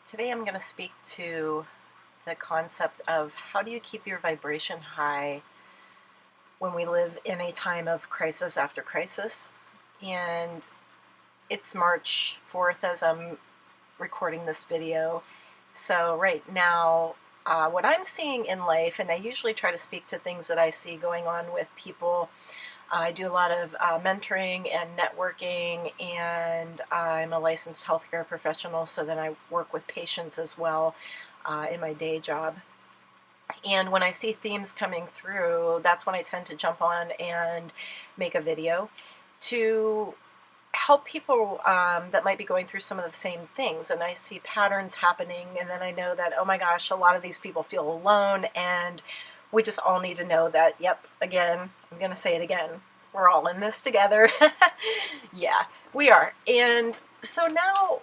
Today I'm going to speak to the concept of how do you keep your vibration high when we live in a time of crisis after crisis. And it's March 4th as I'm recording this video. So right now, what I'm seeing in life, and I usually try to speak to things that I see going on with people. I do a lot of mentoring and networking, and I'm a licensed healthcare professional, so then I work with patients as well in my day job. And when I see themes coming through, that's when I tend to jump on and make a video to help people that might be going through some of the same things. And I see patterns happening, and then I know that, oh my gosh, a lot of these people feel alone, and we just all need to know that, yep, again, I'm going to say it again, we're all in this together. Yeah, we are. And so now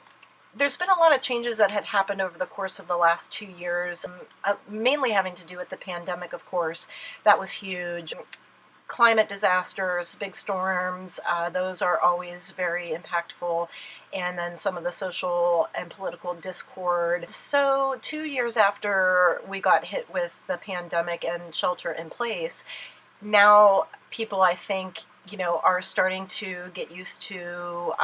there's been a lot of changes that had happened over the course of the last 2 years, mainly having to do with the pandemic, of course. That was huge. Climate disasters, big storms, those are always very impactful. And then some of the social and political discord. So 2 years after we got hit with the pandemic and shelter in place, now people, I think, are starting to get used to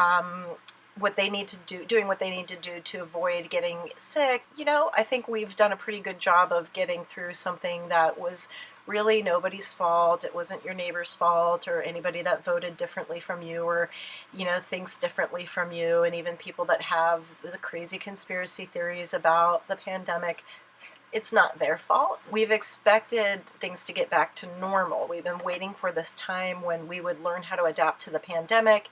what they need to do, doing what they need to do to avoid getting sick. I think we've done a pretty good job of getting through something that was really nobody's fault. It wasn't your neighbor's fault or anybody that voted differently from you or, thinks differently from you. And even people that have the crazy conspiracy theories about the pandemic, it's not their fault. We've expected things to get back to normal. We've been waiting for this time when we would learn how to adapt to the pandemic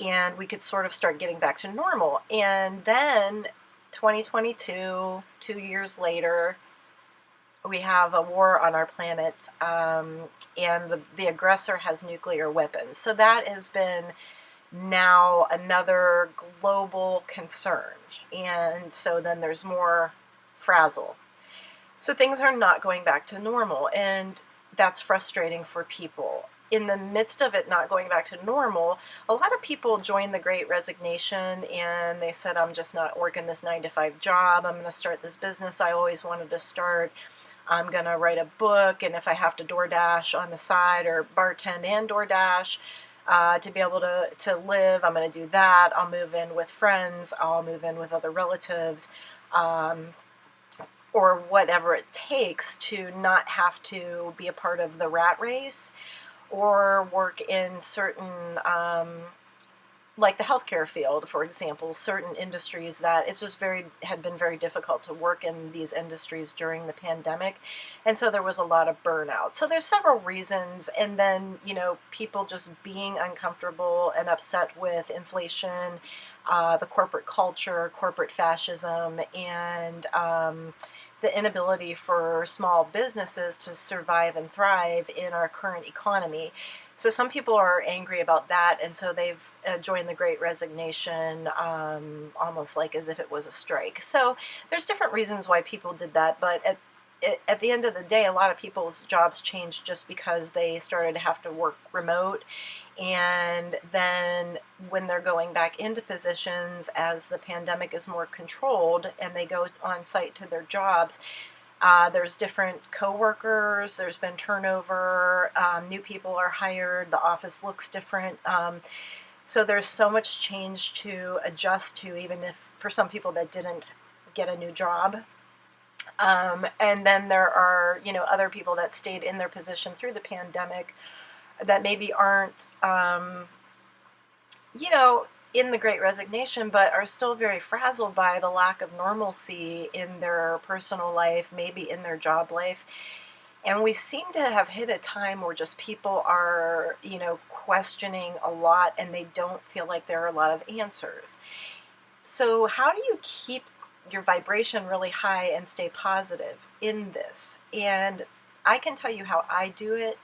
and we could sort of start getting back to normal. And then 2022, 2 years later, we have a war on our planet, and the aggressor has nuclear weapons. So that has been now another global concern. And so then there's more frazzle. So things are not going back to normal, and that's frustrating for people. In the midst of it not going back to normal, a lot of people joined the Great Resignation and they said, I'm just not working this 9-to-5 job. I'm going to start this business I always wanted to start. I'm going to write a book, and if I have to DoorDash on the side or bartend and DoorDash to be able to live, I'm going to do that. I'll move in with friends. I'll move in with other relatives. Or whatever it takes to not have to be a part of the rat race or work in certain, like the healthcare field, for example, certain industries that it's just had been very difficult to work in these industries during the pandemic. And so there was a lot of burnout. So there's several reasons. And then, people just being uncomfortable and upset with inflation, the corporate culture, corporate fascism, and the inability for small businesses to survive and thrive in our current economy. So some people are angry about that, and so they've joined the Great Resignation, almost like as if it was a strike. So there's different reasons why people did that, but at the end of the day, a lot of people's jobs changed just because they started to have to work remote. And then when they're going back into positions as the pandemic is more controlled and they go on site to their jobs, there's different coworkers, there's been turnover, new people are hired, the office looks different. So there's so much change to adjust to, even if for some people that didn't get a new job. And then there are, other people that stayed in their position through the pandemic that maybe aren't, in the Great Resignation, but are still very frazzled by the lack of normalcy in their personal life, maybe in their job life. And we seem to have hit a time where just people are, questioning a lot, and they don't feel like there are a lot of answers. So how do you keep your vibration really high and stay positive in this? And I can tell you how I do it.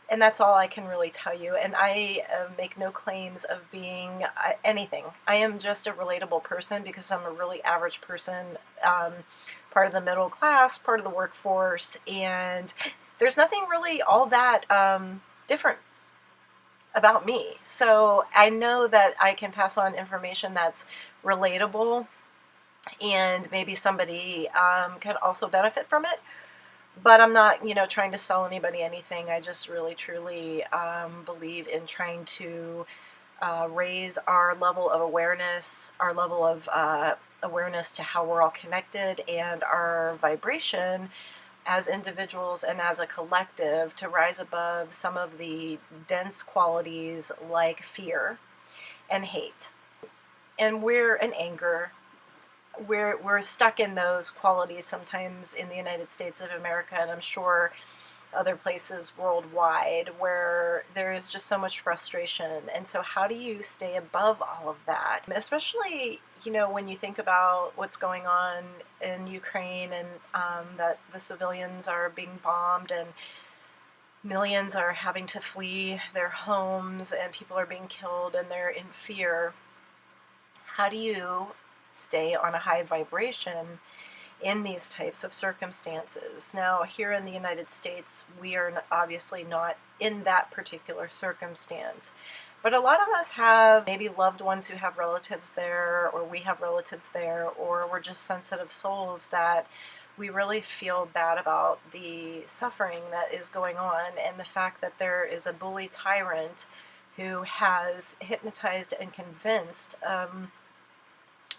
And that's all I can really tell you. And I make no claims of being anything. I am just a relatable person because I'm a really average person, part of the middle class, part of the workforce. And there's nothing really all that different about me. So I know that I can pass on information that's relatable and maybe somebody could also benefit from it. But I'm not, trying to sell anybody anything. I just really, truly believe in trying to raise our level of awareness, our level of awareness to how we're all connected, and our vibration as individuals and as a collective to rise above some of the dense qualities like fear and hate. And anger. We're stuck in those qualities sometimes in the United States of America, and I'm sure other places worldwide, where there is just so much frustration. And so how do you stay above all of that, especially when you think about what's going on in Ukraine, and that the civilians are being bombed, and millions are having to flee their homes, and people are being killed, and they're in fear. How do you stay on a high vibration in these types of circumstances? Now, here in the United States, we are obviously not in that particular circumstance, but a lot of us have maybe loved ones who have relatives there, or we have relatives there, or we're just sensitive souls that we really feel bad about the suffering that is going on, and the fact that there is a bully tyrant who has hypnotized and convinced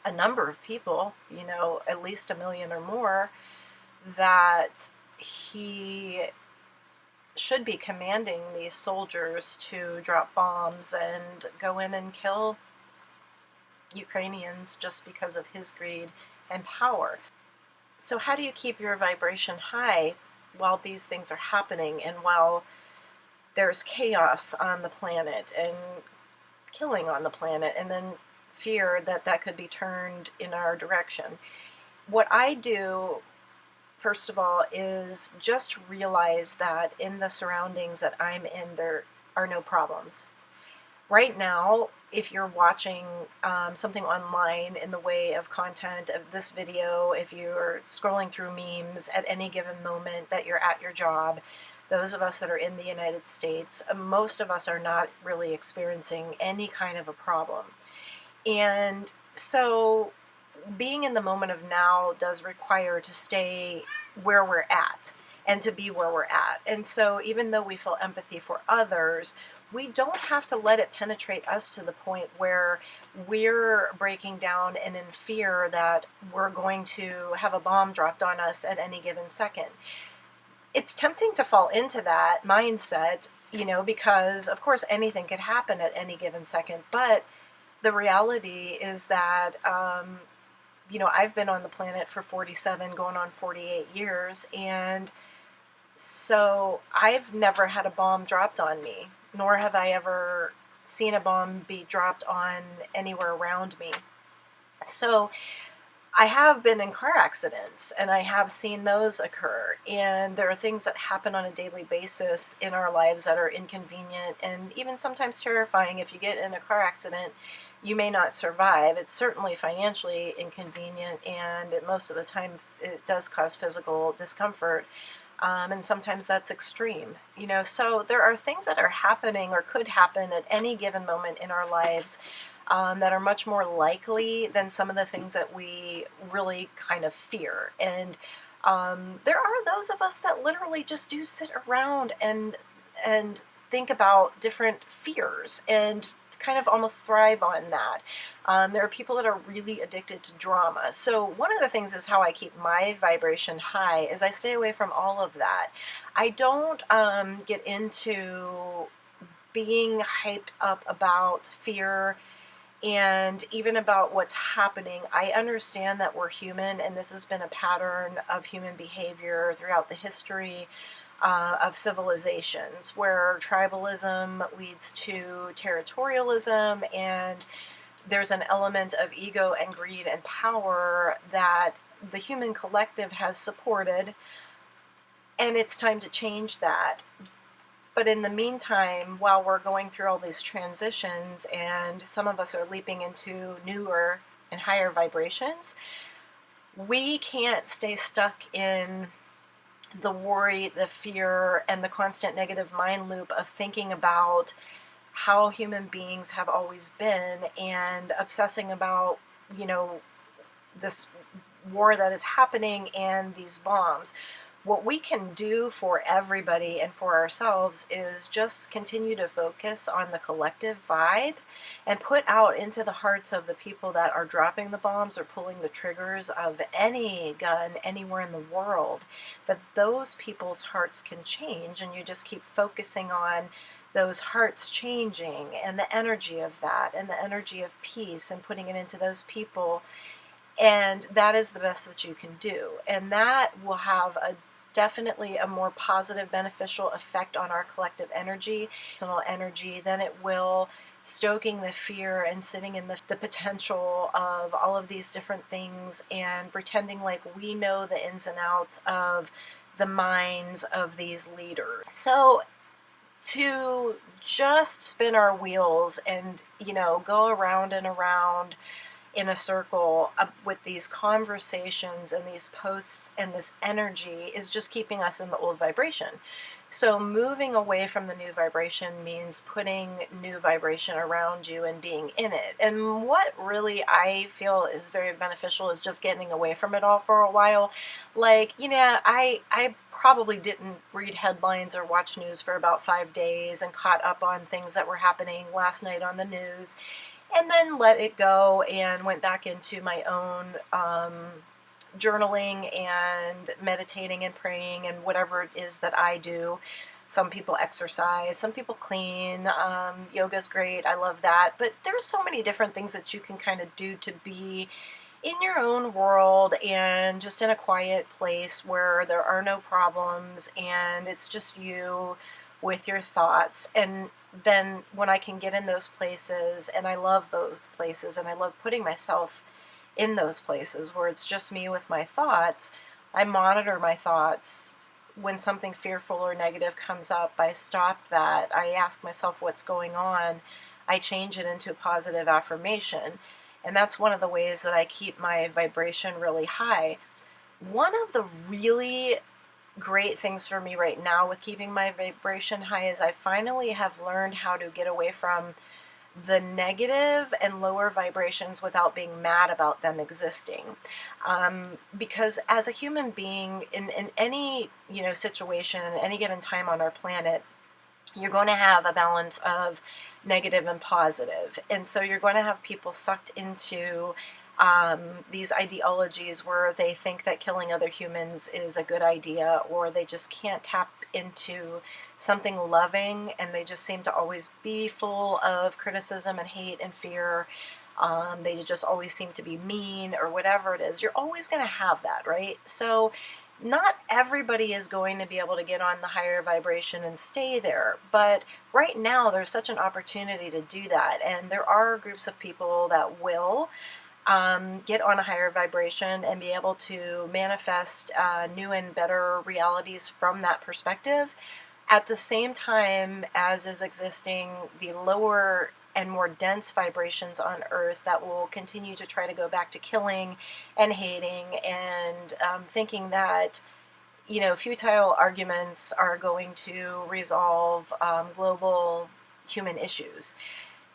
a number of people, at least 1 million or more, that he should be commanding these soldiers to drop bombs and go in and kill Ukrainians just because of his greed and power. So how do you keep your vibration high while these things are happening, and while there's chaos on the planet and killing on the planet, and then fear that that could be turned in our direction? What I do, first of all, is just realize that in the surroundings that I'm in, there are no problems. Right now, if you're watching something online in the way of content of this video, if you're scrolling through memes at any given moment that you're at your job, those of us that are in the United States, most of us are not really experiencing any kind of a problem. And so being in the moment of now does require to stay where we're at and to be where we're at. And so even though we feel empathy for others, we don't have to let it penetrate us to the point where we're breaking down and in fear that we're going to have a bomb dropped on us at any given second. It's tempting to fall into that mindset, because of course anything could happen at any given second. But the reality is that, I've been on the planet for 47, going on 48 years, and so I've never had a bomb dropped on me, nor have I ever seen a bomb be dropped on anywhere around me. So I have been in car accidents, and I have seen those occur, and there are things that happen on a daily basis in our lives that are inconvenient and even sometimes terrifying. If you get in a car accident, you may not survive. It's certainly financially inconvenient, and most of the time it does cause physical discomfort, and sometimes that's extreme. So there are things that are happening or could happen at any given moment in our lives that are much more likely than some of the things that we really kind of fear. And there are those of us that literally just do sit around and think about different fears and kind of almost thrive on that. There are people that are really addicted to drama. So one of the things is how I keep my vibration high is I stay away from all of that. I don't get into being hyped up about fear and even about what's happening. I understand that we're human, and this has been a pattern of human behavior throughout the history of civilizations, where tribalism leads to territorialism, and there's an element of ego and greed and power that the human collective has supported, and it's time to change that. But in the meantime, while we're going through all these transitions and some of us are leaping into newer and higher vibrations, we can't stay stuck in the worry, the fear, and the constant negative mind loop of thinking about how human beings have always been and obsessing about, this war that is happening and these bombs. What we can do for everybody and for ourselves is just continue to focus on the collective vibe and put out into the hearts of the people that are dropping the bombs or pulling the triggers of any gun anywhere in the world, that those people's hearts can change, and you just keep focusing on those hearts changing and the energy of that and the energy of peace and putting it into those people. And that is the best that you can do. And that will have a definitely a more positive, beneficial effect on our collective energy, personal energy, than it will stoking the fear and sitting in the potential of all of these different things and pretending like we know the ins and outs of the minds of these leaders. So to just spin our wheels and, go around and around in a circle with these conversations and these posts and this energy is just keeping us in the old vibration. So moving away from the new vibration means putting new vibration around you and being in it. And what really I feel is very beneficial is just getting away from it all for a while. Like, I probably didn't read headlines or watch news for about 5 days and caught up on things that were happening last night on the news, and then let it go and went back into my own journaling and meditating and praying and whatever it is that I do. Some people exercise, some people clean, yoga's great, I love that, but there's so many different things that you can kind of do to be in your own world and just in a quiet place where there are no problems and it's just you with your thoughts. And then when I can get in those places, and I love those places and I love putting myself in those places where it's just me with my thoughts, I monitor my thoughts. When something fearful or negative comes up, I stop that. I ask myself what's going on. I change it into a positive affirmation. And that's one of the ways that I keep my vibration really high. One of the really great things for me right now with keeping my vibration high is I finally have learned how to get away from the negative and lower vibrations without being mad about them existing. Because as a human being in any situation at any given time on our planet, you're going to have a balance of negative and positive. And so you're going to have people sucked into these ideologies where they think that killing other humans is a good idea, or they just can't tap into something loving, and they just seem to always be full of criticism and hate and fear. They just always seem to be mean or whatever it is. You're always going to have that, right? So not everybody is going to be able to get on the higher vibration and stay there. But right now, there's such an opportunity to do that. And there are groups of people that will get on a higher vibration and be able to manifest new and better realities from that perspective, at the same time as is existing the lower and more dense vibrations on Earth that will continue to try to go back to killing and hating and thinking that futile arguments are going to resolve global human issues.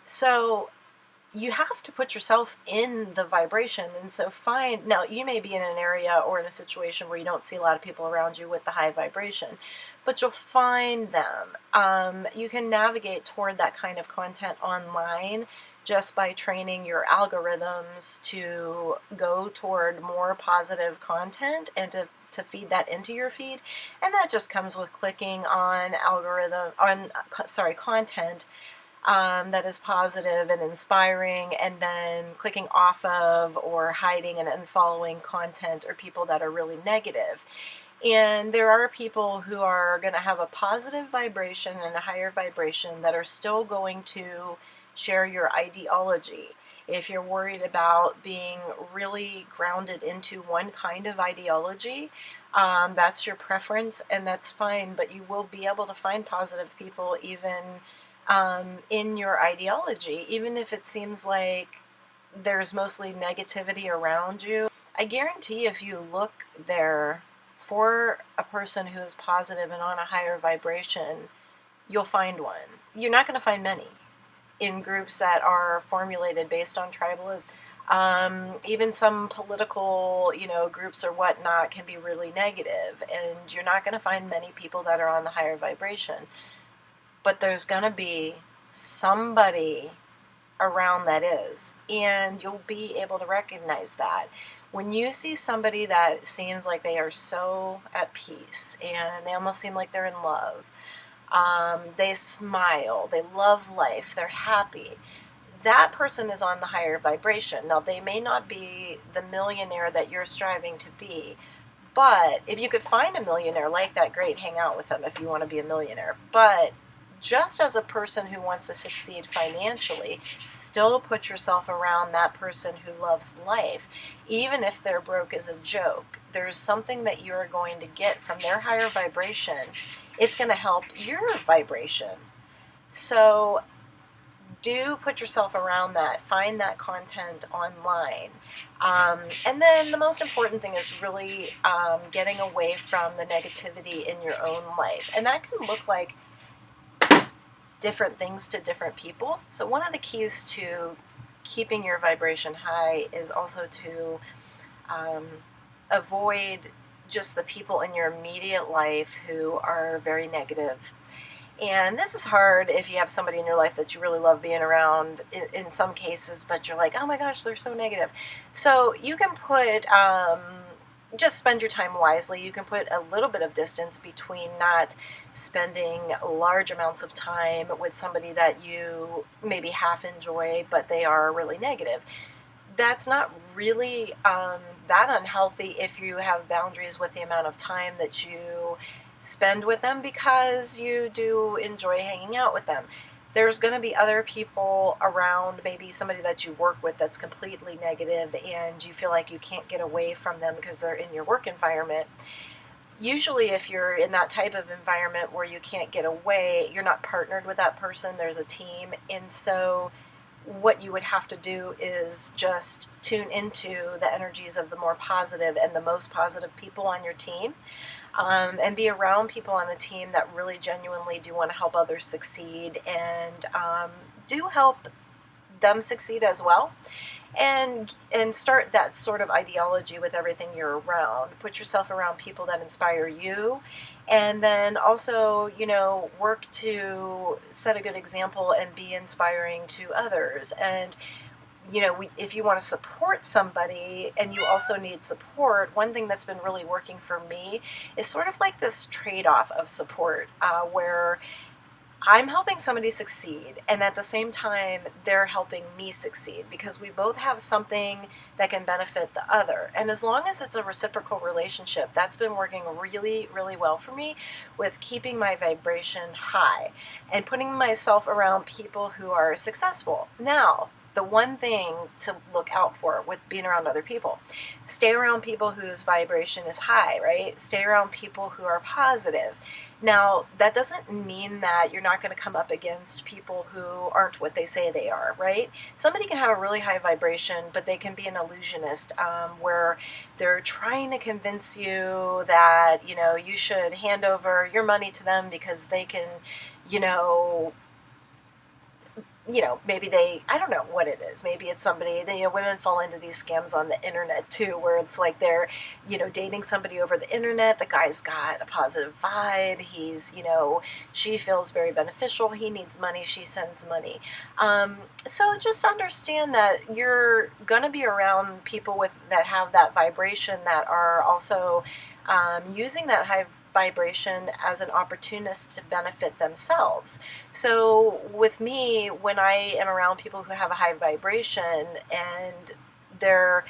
So you have to put yourself in the vibration. And so now you may be in an area or in a situation where you don't see a lot of people around you with the high vibration, but you'll find them. You can navigate toward that kind of content online just by training your algorithms to go toward more positive content and to feed that into your feed. And that just comes with clicking on content that is positive and inspiring, and then clicking off of or hiding and unfollowing content or people that are really negative. And there are people who are going to have a positive vibration and a higher vibration that are still going to share your ideology. If you're worried about being really grounded into one kind of ideology, that's your preference, and that's fine, but you will be able to find positive people even in your ideology, even if it seems like there's mostly negativity around you. I guarantee if you look there for a person who is positive and on a higher vibration, you'll find one. You're not going to find many in groups that are formulated based on tribalism. Even some political, groups or whatnot can be really negative, and you're not going to find many people that are on the higher vibration. But there's going to be somebody around that is, and you'll be able to recognize that. When you see somebody that seems like they are so at peace and they almost seem like they're in love, they smile, they love life, they're happy, that person is on the higher vibration. Now, they may not be the millionaire that you're striving to be, but if you could find a millionaire like that, great, hang out with them if you want to be a millionaire. But just as a person who wants to succeed financially, still put yourself around that person who loves life. Even if they're broke as a joke, there's something that you're going to get from their higher vibration. It's going to help your vibration. So do put yourself around that. Find that content online. And then the most important thing is really getting away from the negativity in your own life. And that can look like different things to different people. So one of the keys to keeping your vibration high is also to avoid just the people in your immediate life who are very negative. And this is hard if you have somebody in your life that you really love being around in some cases, but you're like, oh my gosh, they're so negative. So you can put, just spend your time wisely. You can put a little bit of distance between not spending large amounts of time with somebody that you maybe half enjoy, but they are really negative. That's not really that unhealthy if you have boundaries with the amount of time that you spend with them, because you do enjoy hanging out with them. There's going to be other people around, maybe somebody that you work with that's completely negative and you feel like you can't get away from them because they're in your work environment. Usually if you're in that type of environment where you can't get away, you're not partnered with that person, there's a team. And so what you would have to do is just tune into the energies of the more positive and the most positive people on your team. And be around people on the team that really genuinely do want to help others succeed, and do help them succeed as well. And start that sort of ideology with everything you're around. Put yourself around people that inspire you, and then also, work to set a good example and be inspiring to others. And if you want to support somebody and you also need support, one thing that's been really working for me is sort of like this trade-off of support, where I'm helping somebody succeed and at the same time they're helping me succeed, because we both have something that can benefit the other. And as long as it's a reciprocal relationship, that's been working really, really well for me with keeping my vibration high and putting myself around people who are successful. Now, the one thing to look out for with being around other people, stay around people whose vibration is high, right? Stay around people who are positive. Now, that doesn't mean that you're not going to come up against people who aren't what they say they are, right? Somebody can have a really high vibration, but they can be an illusionist, where they're trying to convince you that, you should hand over your money to them because they can, maybe I don't know what it is. Maybe it's somebody, women fall into these scams on the internet too, where it's like they're, dating somebody over the internet. The guy's got a positive vibe. He's, she feels very beneficial. He needs money. She sends money. So just understand that you're going to be around people that have that vibration, that are also using that high vibration as an opportunist to benefit themselves. So with me, when I am around people who have a high vibration and they're,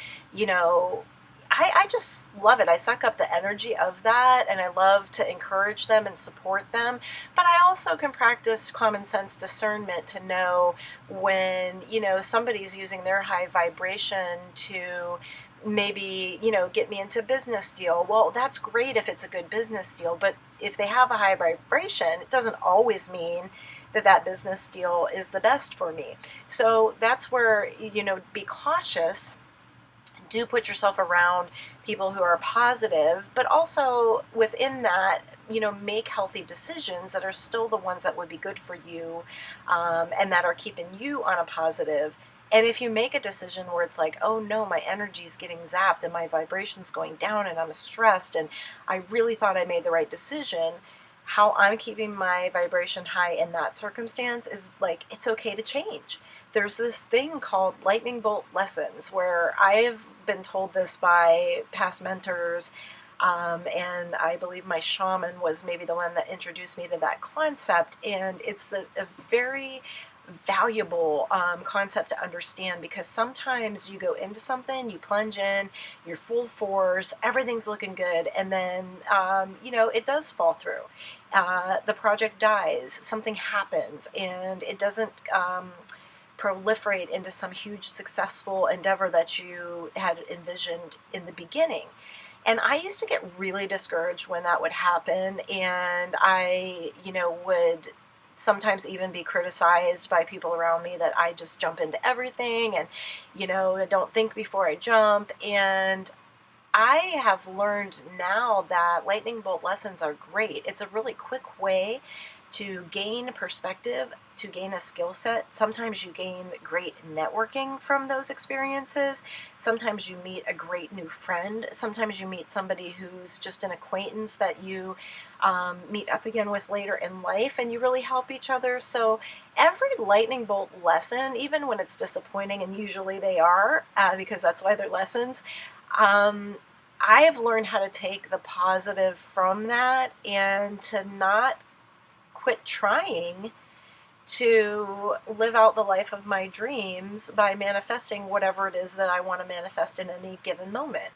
I just love it. I suck up the energy of that, and I love to encourage them and support them. But I also can practice common sense discernment to know when, somebody's using their high vibration to maybe, get me into a business deal. Well, that's great if it's a good business deal, but if they have a high vibration, it doesn't always mean that business deal is the best for me. So that's where, be cautious. Do put yourself around people who are positive, but also within that, make healthy decisions that are still the ones that would be good for you, and that are keeping you on a positive And if you make a decision where it's like, oh no, my energy's getting zapped and my vibration's going down and I'm stressed and I really thought I made the right decision, how I'm keeping my vibration high in that circumstance is like, it's okay to change. There's this thing called lightning bolt lessons where I've been told this by past mentors. And I believe my shaman was maybe the one that introduced me to that concept. And it's a very valuable concept to understand, because sometimes you go into something, you plunge in, you're full force, everything's looking good, and then it does fall through. The project dies, something happens, and it doesn't proliferate into some huge successful endeavor that you had envisioned in the beginning. And I used to get really discouraged when that would happen, and I, would sometimes even be criticized by people around me that I just jump into everything and, I don't think before I jump. And I have learned now that lightning bolt lessons are great. It's a really quick way to gain perspective, to gain a skill set. Sometimes you gain great networking from those experiences. Sometimes you meet a great new friend. Sometimes you meet somebody who's just an acquaintance that you meet up again with later in life, and you really help each other. So every lightning bolt lesson, even when it's disappointing, and usually they are, because that's why they're lessons, I have learned how to take the positive from that and to not quit trying to live out the life of my dreams by manifesting whatever it is that I want to manifest in any given moment.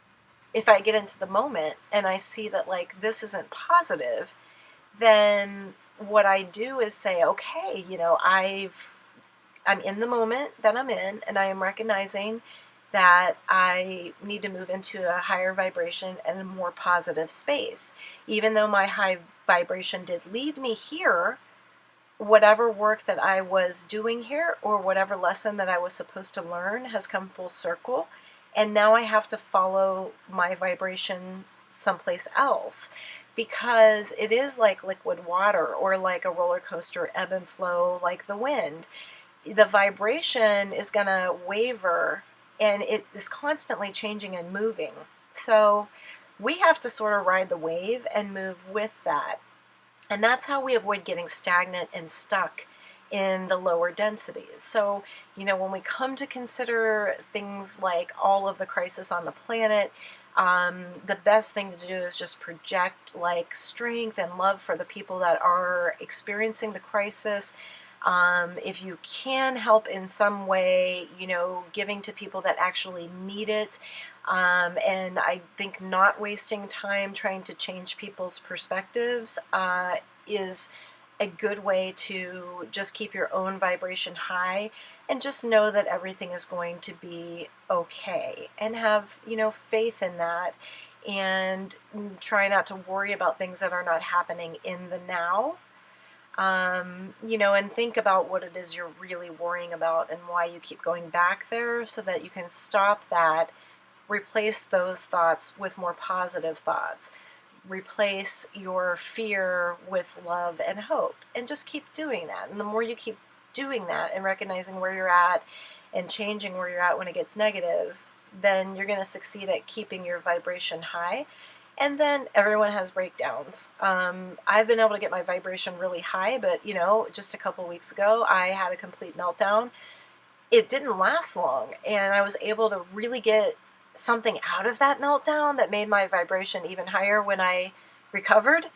If I get into the moment and I see that like this isn't positive, then what I do is say, okay, I'm in the moment that I'm in, and I am recognizing that I need to move into a higher vibration and a more positive space. Even though my high vibration did lead me here, whatever work that I was doing here or whatever lesson that I was supposed to learn has come full circle. And now I have to follow my vibration someplace else, because it is like liquid water or like a roller coaster, ebb and flow, like the wind. The vibration is going to waver, and it is constantly changing and moving. So we have to sort of ride the wave and move with that. And that's how we avoid getting stagnant and stuck in the lower densities. So, when we come to consider things like all of the crisis on the planet, the best thing to do is just project like strength and love for the people that are experiencing the crisis. If you can help in some way, giving to people that actually need it. And I think not wasting time trying to change people's perspectives is a good way to just keep your own vibration high and just know that everything is going to be okay, and have, faith in that, and try not to worry about things that are not happening in the now. And think about what it is you're really worrying about and why you keep going back there, so that you can stop that, replace those thoughts with more positive thoughts, replace your fear with love and hope, and just keep doing that. And the more you keep doing that and recognizing where you're at and changing where you're at when it gets negative, then you're going to succeed at keeping your vibration high. And then everyone has breakdowns. I've been able to get my vibration really high, but just a couple weeks ago, I had a complete meltdown. It didn't last long, and I was able to really get something out of that meltdown that made my vibration even higher when I recovered.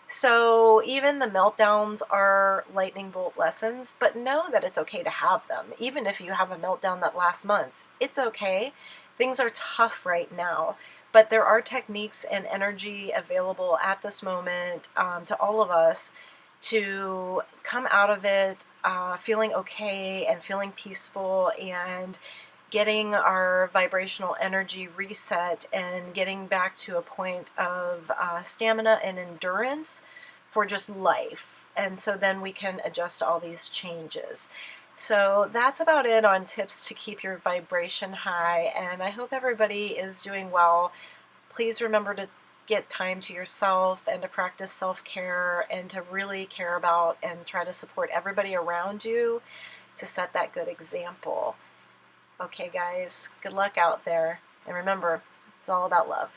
So even the meltdowns are lightning bolt lessons, but know that it's okay to have them. Even if you have a meltdown that lasts months, it's okay. Things are tough right now, but there are techniques and energy available at this moment to all of us to come out of it feeling okay and feeling peaceful, and getting our vibrational energy reset and getting back to a point of stamina and endurance for just life. And so then we can adjust to all these changes. So that's about it on tips to keep your vibration high, and I hope everybody is doing well. Please remember to get time to yourself and to practice self-care and to really care about and try to support everybody around you to set that good example. Okay, guys, good luck out there. And remember, it's all about love.